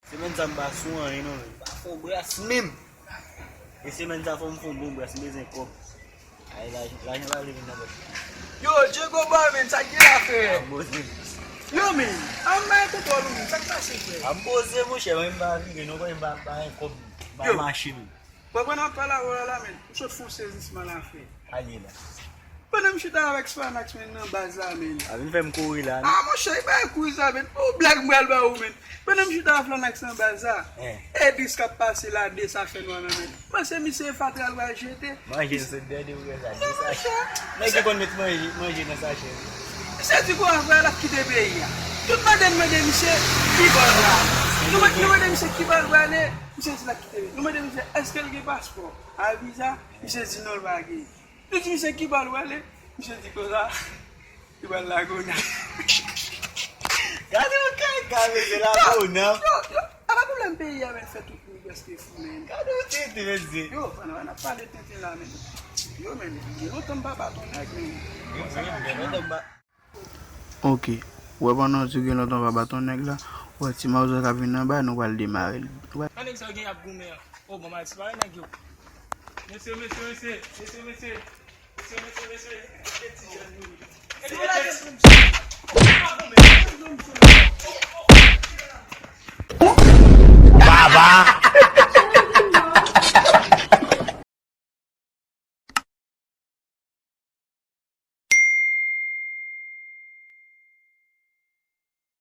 Semen sa mba swan, you know. Fon bras même. Et semen sa fon bon bras mais kop. Ay la jen va living na bot. Yo, Diego boy men, sa ki la fe? Amboze. Yo men, an man to tolu men, sa ki pase fe? Amboze mwen che mwen ba vi, nou ko mba ba kop ba Yo. machine. Pwa kon an pala wala la men, mwen sot fon sezisman la fe. Ali la. Pwè nan mwen chita avèk Spanax men nan baza men. Avin fèm kouri la. Ah, mwen chay ba kou sa men, ou blag mwel ba ou men. Pwè nan mwen chita avèk Spanax nan baza, e dis ka pase la de sa fè nou an men. Mwen se mi se fatra alwa jete. Manje se dede ou gen sa. Mwen ki kon met manje nan sa chen. Se di kwa avwa la ki de beyi ya. Tout mwen de mi se ki bol la. Nou mwen de mi se ki bol wale, mi se di la ki de beyi. Nou mwen de mi se eske lge paspor, a visa, mi se di nol bagi. Nou di mi se ki bol wale, mi se di koza, ki bol la gona. Gade mwen kay kame se la gona. Yo, a pou lèm peyi ya men fè tout mwen geste fou men. Gade mwen tete men zi. Yo, wana pale tete la men. Yo men, yo ton ba baton ak men. Ok, wè banan zi gen loton ba baton neg la, wè ti ma ouzo ka vin nan ba, nou wale demare. Anek sa gen ap goume ya. O, maman, ti pare neg yo. Mese. Baba!